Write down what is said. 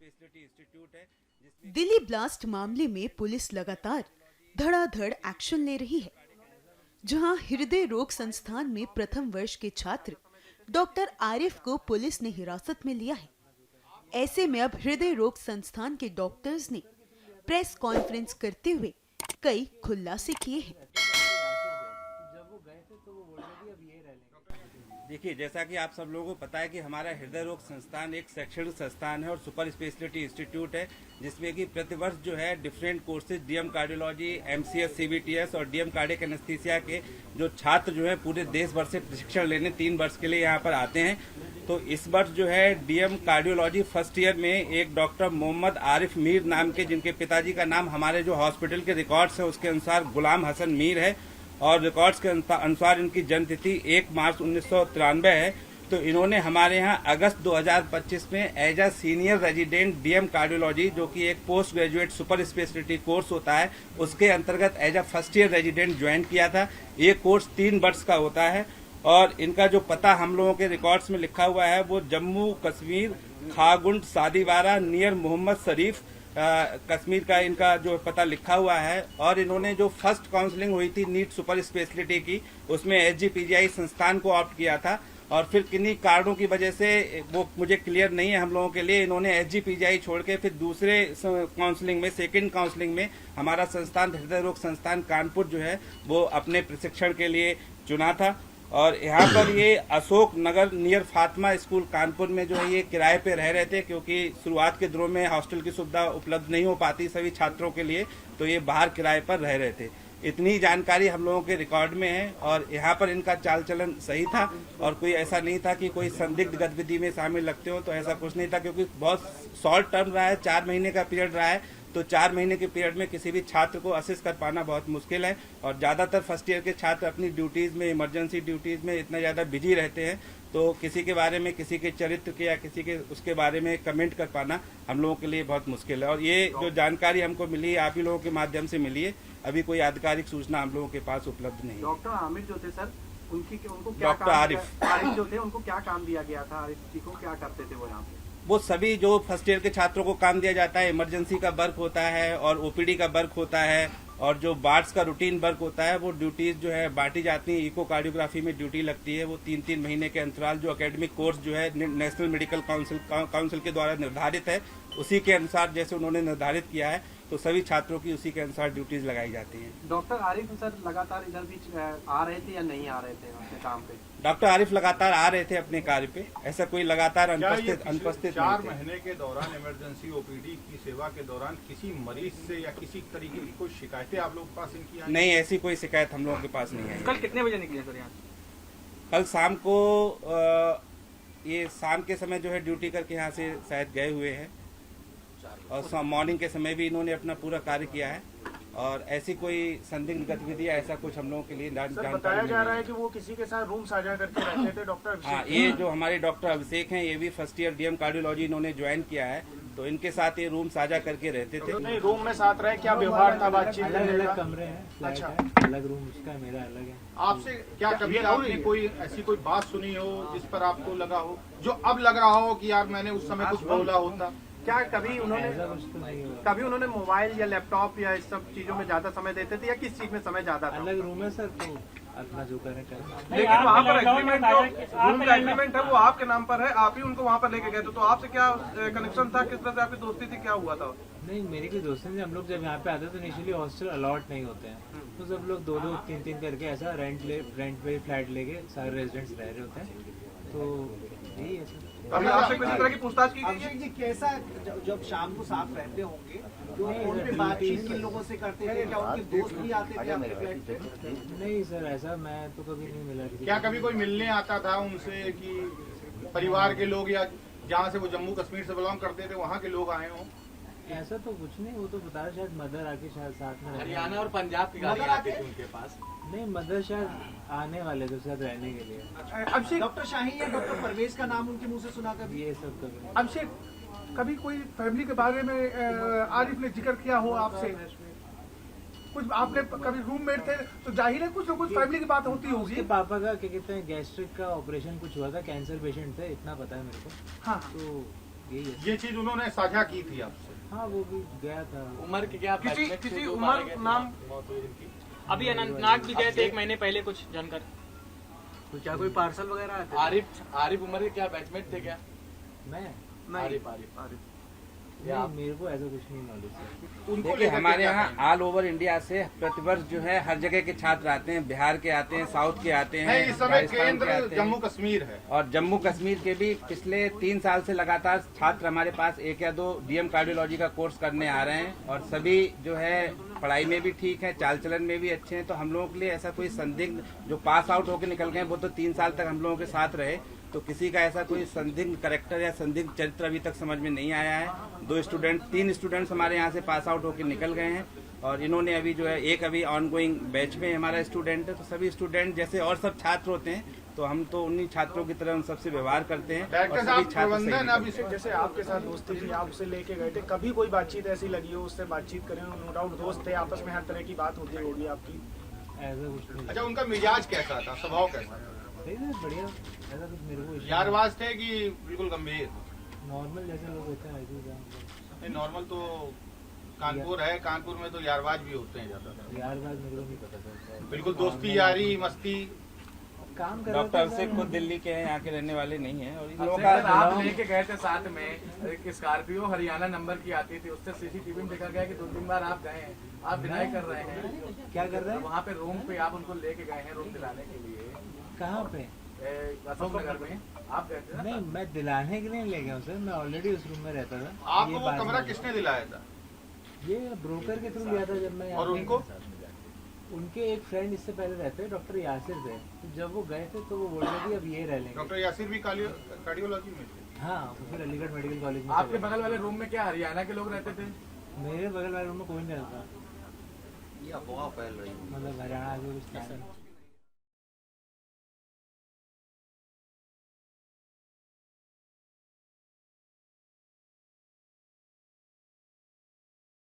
Speciality institute है जिसमें Delhi blast मामले में पुलिस लगातार धड़ाधड़ एक्शन ले रही है। जहां हृदय रोग संस्थान में प्रथम वर्ष के छात्र डॉक्टर आरिफ को पुलिस ने हिरासत में लिया है। ऐसे में अब हृदय रोग संस्थान के डॉक्टर्स ने प्रेस कॉन्फ्रेंस करते हुए कई खुलासे किए हैं। देखिए, जैसा कि आप सब लोगों को पता है कि हमारा हृदय रोग संस्थान एक शैक्षणिक संस्थान है और सुपर स्पेशलिटी इंस्टीट्यूट है जिसमें कि प्रतिवर्ष जो है different courses DM cardiology, MCS, CBTS और डीएम कार्डियक एनेस्थीसिया के जो छात्र जो है पूरे देश भर से प्रशिक्षण लेने 3 वर्ष के लिए यहाँ पर आते हैं। तो इस वर्ष जो है डीएम कार्डियोलॉजी फर्स्ट ईयर में एक डॉक्टर मोहम्मद आरिफ मीर नाम के, जिनके पिताजी का नाम हमारे जो हॉस्पिटल के रिकॉर्ड्स है उसके अनुसार गुलाम हसन मीर है और रिकॉर्ड्स के अनुसार इनकी जन्म तिथि 1 मार्च 1993 है। तो इन्होंने हमारे यहाँ अगस्त 2025 में as a senior resident DM cardiology, जो कि एक post graduate super speciality course होता है, उसके अंतर्गत as a first year resident join किया था। ये कोर्स 3 वर्ष का होता है और इनका जो पता हम लोगों के रिकॉर्ड्स में लिखा हुआ है वो जम्मू कश्मीर, खागुंड, सादीवारा नियर मोहम्मद शरीफ कश्मीर का इनका जो पता लिखा हुआ है। और इन्होंने जो फर्स्ट काउंसलिंग हुई थी नीट सुपर स्पेशलिटी की, उसमें एसजीपीजीआई संस्थान को ऑप्ट किया था और फिर किन्हीं कारणों की वजह से वो मुझे क्लियर नहीं है हम लोगों के लिए, इन्होंने एसजीपीजीआई छोड़ के फिर दूसरे काउंसलिंग में, सेकंड काउंसलिंग में हमारा संस्थान हृदय रोग संस्थान कानपुर जो है वो अपने प्रशिक्षण के लिए चुना था। और यहाँ पर ये अशोक नगर नियर फातिमा स्कूल कानपुर में जो है ये किराए पे रह रहे थे, क्योंकि शुरुआत के दिनों में हॉस्टल की सुविधा उपलब्ध नहीं हो पाती सभी छात्रों के लिए, तो ये बाहर किराए पर रह रहे थे। इतनी जानकारी हम लोगों के रिकॉर्ड में है और यहाँ पर इनका चाल चलन सही था और कोई ऐसा नहीं था कि कोई संदिग्ध गतिविधि में शामिल लगते हो, तो ऐसा कुछ नहीं था, क्योंकि बहुत शॉर्ट टर्म रहा है, 4 महीने का पीरियड रहा है। तो 4 महीने के पीरियड में किसी भी छात्र को असिस्ट कर पाना बहुत मुश्किल है और ज़्यादातर फर्स्ट ईयर के छात्र अपनी ड्यूटीज़ में, इमरजेंसी ड्यूटीज़ में इतना ज़्यादा बिजी रहते हैं, तो किसी के बारे में, किसी के चरित्र के या किसी के उसके बारे में कमेंट कर पाना हम लोगों के लिए बहुत मुश्किल है। और ये जो जानकारी हमको मिली है आप ही लोगों के माध्यम से मिली है, अभी कोई आधिकारिक सूचना हम लोगों के पास उपलब्ध नहीं है। डॉक्टर आमिर जो थे सर, उनको क्या डॉक्टर आरिफ जो थे उनको क्या काम दिया गया था? आरिफ जी को क्या करते थे वो यहाँ पे? वो सभी जो फर्स्ट ईयर के छात्रों को काम दिया जाता है, इमरजेंसी का वर्क होता है और ओपीडी का वर्क होता है और जो वार्ड्स का रूटीन वर्क होता है, वो ड्यूटीज जो है बांटी जाती है। इको कार्डियोग्राफी में ड्यूटी लगती है, वो 3-3 महीने के अंतराल जो एकेडमिक कोर्स जो है नेशनल मेडिकल काउंसिल के द्वारा निर्धारित है, उसी के अनुसार जैसे उन्होंने निर्धारित किया है, तो सभी छात्रों की उसी के अनुसार ड्यूटीज लगाई जाती हैं। डॉक्टर आरिफ सर लगातार इधर भी आ रहे थे या नहीं आ रहे थे अपने काम पे? डॉक्टर आरिफ लगातार आ रहे थे अपने कार्य पे, ऐसा कोई लगातार अनुपस्थित 4 महीने के दौरान इमरजेंसी ओपीडी की सेवा के दौरान किसी मरीज से या किसी तरीके की कोई शिकायतें आप लोगों के पास इनकी आई? नहीं, ऐसी कोई शिकायत हम लोगों के पास नहीं है। कल कितने बजे निकले सर यहाँ? कल शाम को ये शाम के समय जो है ड्यूटी करके यहाँ से शायद गए हुए हैं और मॉर्निंग के समय भी इन्होंने अपना पूरा कार्य किया है और ऐसी कोई संदिग्ध गतिविधि ऐसा कुछ हम लोगों के लिए जानकारी बताया जा रहा है कि वो किसी के साथ रूम साझा करके रहते थे डॉक्टर अभिषेक। हाँ, ये जो हमारे डॉक्टर अभिषेक हैं ये भी फर्स्ट ईयर डीएम कार्डियोलॉजी इन्होंने ज्वाइन किया है, तो इनके साथ ये रूम साझा करके रहते थे। नहीं, रूम में साथ रहे, क्या व्यवहार था, बातचीत? अलग कमरे हैं, अच्छा, अलग रूम उसका है, मेरा अलग है। आपसे क्या कभी आपने कोई ऐसी कोई बात सुनी हो जिस पर आपको लगा हो, जो अब लग रहा हो कि यार मैंने उस समय कुछ बोला होता? क्या कभी उन्होंने मोबाइल या लैपटॉप या इस सब चीजों में ज्यादा समय देते थे या किस चीज में समय ज्यादा था? अलग रूम है सर, तो अपना जो करें करें। लेकिन वहाँ पर एग्रीमेंट, जो रूम का एग्रीमेंट है वो आपके नाम पर है, आप ही उनको वहाँ पर लेके गए थे, तो आपसे क्या कनेक्शन था, किस तरह से आपकी दोस्ती थी, क्या हुआ था? नहीं, मेरी कोई दोस्ती नहीं। हम लोग जब यहाँ पे आते हैं तो इनिशियली हॉस्टल अलॉट नहीं होते हैं, तो सब लोग 2-2, 3-3 करके ऐसा रेंट पे फ्लैट लेके सारे रेजिडेंट्स रह रहे होते हैं, तो यही है सर। अभी आपसे किसी तरह की पूछताछ की गई? अभिषेक जी कैसा जब शाम को साथ रहते होंगे तो फोन पे बातचीत किन लोगों से करते थे? क्या उनके दोस्त भी आते थे आपके फ्लैट पे? नहीं सर, ऐसा मैं तो कभी नहीं मिला। क्या कभी कोई मिलने आता था उनसे कि परिवार के लोग या जहाँ से वो जम्मू कश्मीर से बिलोंग करते थे वहाँ के लोग आए हों? ऐसा तो कुछ नहीं, वो तो बता रहे शायद मदर आके शायद साथ में हरियाणा और पंजाब की गाड़ी आती थी उनके पास। नहीं, मदर शायद आने वाले थे शायद रहने के लिए। अभिषेक, डॉक्टर शाहीन या डॉक्टर परवेज का नाम उनके मुंह से सुना कभी? ये सब कभी अभिषेक कभी कोई फैमिली के बारे में आरिफ ने जिक्र किया हो आपसे? कुछ आपने कभी रूममेट थे तो जाहिर है कुछ ना कुछ फैमिली की बात होती होगी। उसके पापा का क्या कहते हैं गैस्ट्रिक का ऑपरेशन कुछ हुआ था, कैंसर पेशेंट थे, इतना पता है मेरे को। हाँ, तो यही है। ये चीज उन्होंने साझा की थी आपसे? हाँ वो भी गया था। उम्र के क्या किसी बैचमेट थे किसी जो उम्र मारे गए थे? नाम अभी अनंतनाग भी गए थे 1 महीने पहले, कुछ जानकर। क्या कोई पार्सल वगैरह आते आरिफ उमर के क्या बैचमेट थे क्या? मैं आरिफ नहीं, मेरे को ऐसा कुछ नहीं नॉलेज है। उनको देखिए लेकर हमारे क्या यहाँ कहना ऑल ओवर इंडिया से प्रतिवर्ष जो है हर जगह के छात्र आते हैं, बिहार के आते हैं, साउथ के आते है? हैं, नहीं, इस समय राजस्थान के केंद्र आते हैं। जम्मू कश्मीर है। और जम्मू कश्मीर के भी पिछले 3 साल से लगातार छात्र हमारे पास 1 या 2 डीएम कार्डियोलॉजी का कोर्स करने आ रहे हैं और सभी जो है पढ़ाई में भी ठीक है, चाल चलन में भी अच्छे हैं। तो हम लोगों के लिए ऐसा कोई संदिग्ध जो पास आउट होकर निकल गए वो तो 3 साल तक हम लोगों के साथ रहे, तो किसी का ऐसा कोई संदिग्ध कैरेक्टर या संदिग्ध चरित्र अभी तक समझ में नहीं आया है। 3 स्टूडेंट्स हमारे यहाँ से पास आउट होकर निकल गए हैं और इन्होंने अभी जो है एक अभी ऑनगोइंग बैच में हमारा स्टूडेंट है। तो सभी स्टूडेंट जैसे और सब छात्र होते हैं तो हम तो उन्हीं छात्रों की तरह उन सबसे व्यवहार करते हैं। डायरेक्टर और साहब, सभी छात्र सही प्रबंधन अब निकलते हैं। जैसे आपके साथ दोस्ती थी, आप उसे लेके गए थे, कभी कोई बातचीत ऐसी लगी हो उससे बातचीत करें? नो डाउट दोस्त थे, आपस में हर तरह की बात होती होगी आपकी। ऐसा कुछ नहीं। अच्छा, उनका मिजाज कैसा था, स्वभाव कैसा था? सही है, बढ़िया। ऐसा कुछ मेरे को यारबाज थे कि बिल्कुल गंभीर? नॉर्मल जैसे लोग होते हैं ऐसे ही था। नहीं, नॉर्मल तो कानपुर है, कानपुर में तो यारबाज भी होते हैं ज्यादातर। यार बात मेरे को नहीं पता था। बिल्कुल दोस्ती यारी मस्ती। काम कर डॉक्टर अभिषेक खुद दिल्ली के हैं, यहाँ के रहने वाले नहीं हैं और इन लोगों का आप लेके गए थे साथ में, एक स्कॉर्पियो हरियाणा नंबर की आती थी, उससे सीसीटीवी में देखा गया कि 2-3 बार आप गए हैं। आप डिनाई कर रहे हैं। क्या कर रहे हैं? वहाँ पे रूम पे आप उनको लेके गए हैं रूम दिलाने के लिए, कहाँ पे? अशोक नगर में आप गए थे ना? नहीं, मैं दिलाने के लिए ले गया हूँ सर, मैं ऑलरेडी उस रूम में रहता था। आपको ये वो बाद कमरा में- किसने दिलाया था? ये ब्रोकर के थ्रू लिया था जब मैं यहाँ और पे- उनको? उनके एक फ्रेंड इससे पहले रहते डॉक्टर यासिर थे, तो जब वो गए थे तो वो बोल रहे थे अब ये रह लेंगे। डॉक्टर यासिर भी कार्डियोलॉजी में थे? हाँ, तो फिर अलीगढ़ मेडिकल कॉलेज में आपके चले गए। बगल वाले रूम में क्या हरियाणा के लोग रहते थे? मेरे बगल वाले रूम में कोई नहीं रहता, ये अफवाह फैल रही है। मतलब हरियाणा के कुछ था।